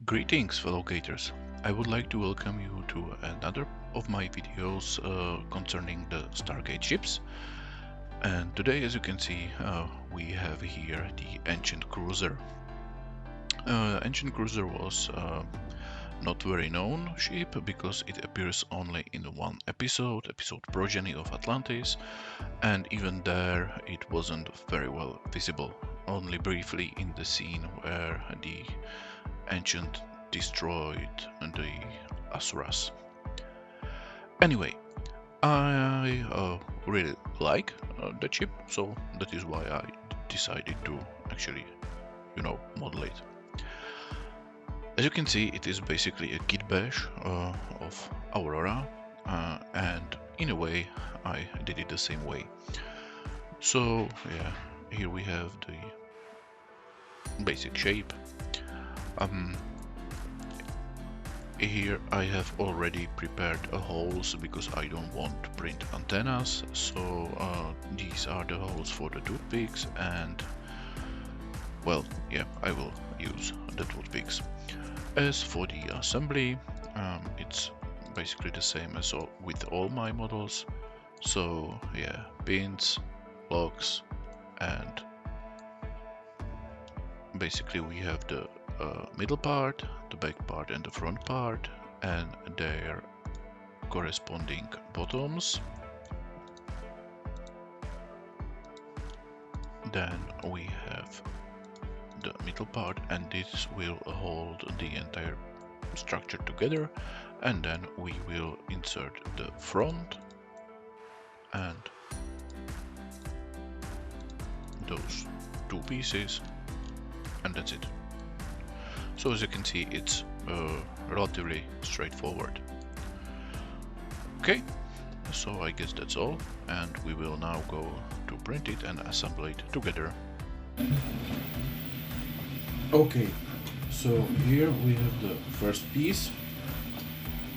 Greetings, fellow Gators. I would like to welcome you to another of my videos concerning the Stargate ships. And today, as you can see, we have here the Ancient Cruiser. Ancient Cruiser was not very known ship because it appears only in one episode Progeny of Atlantis, and even there it wasn't very well visible, only briefly in the scene where the Ancient destroyed the Asuras. Anyway, I really like that ship, so that is why I decided to actually, model it. As you can see, it is basically a kit bash of Aurora, and in a way, I did it the same way. So yeah, here we have the basic shape. Here I have already prepared holes because I don't want to print antennas, so these are the holes for the toothpicks, and well, yeah, I will use the toothpicks. As for the assembly, it's basically the same as with all my models, so yeah, pins, locks, and basically we have the middle part, the back part and the front part, and their corresponding bottoms. Then we have the middle part, and this will hold the entire structure together, and then we will insert the front and those two pieces, and that's it. So as you can see, it's relatively straightforward. Okay, so I guess that's all, and we will now go to print it and assemble it together. Okay, so here we have the first piece,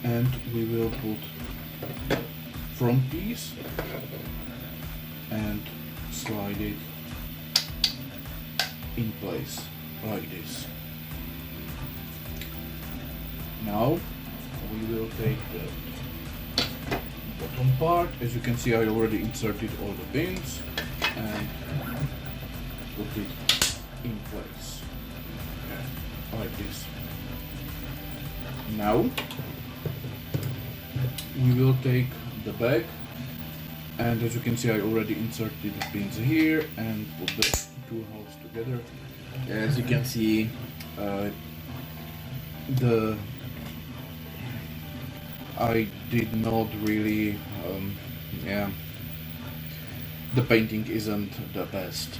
and we will put front piece and slide it in place like this. Now we will take the bottom part. As you can see, I already inserted all the pins and put it in place like this. Now we will take the back, and as you can see, I already inserted the pins here and put the two holes together. As you can see, I did not really, the painting isn't the best.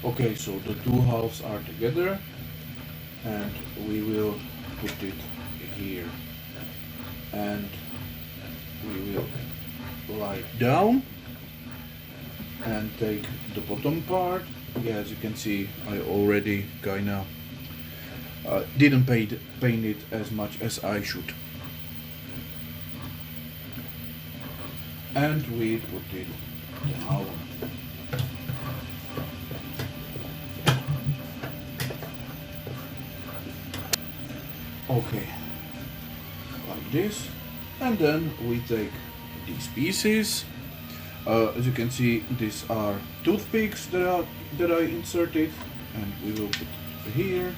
Okay, so the two halves are together, and we will put it here, and we will lie down and take the bottom part. Yeah, as you can see, I already kinda didn't paint it as much as I should. And we put it down. Okay, like this, and then we take these pieces. As you can see, these are toothpicks that I inserted, and we will put it here.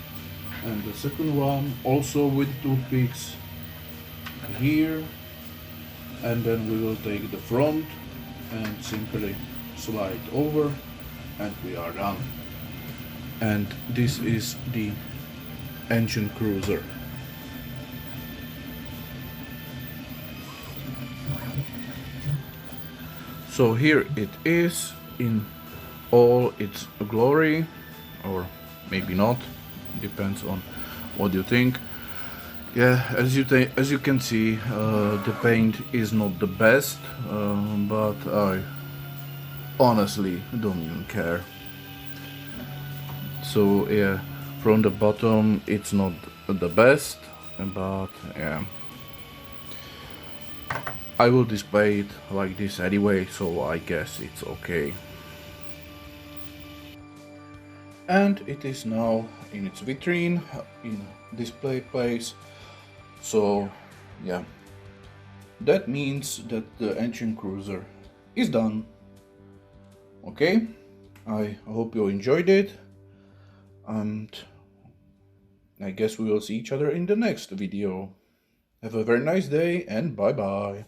And the second one also with toothpicks here, and then we will take the front and simply slide over, and we are done. And this is the Ancient Cruiser. So here it is in all its glory, or maybe not, depends on what you think. Yeah, as you can see, the paint is not the best, but I honestly don't even care. So yeah, from the bottom it's not the best, but yeah, I will display it like this anyway, so I guess it's okay. and it is now in its vitrine in display place. So yeah, that means that the ancient cruiser is done. Okay, I hope you enjoyed it, and I guess we will see each other in the next video. Have a very nice day and bye bye.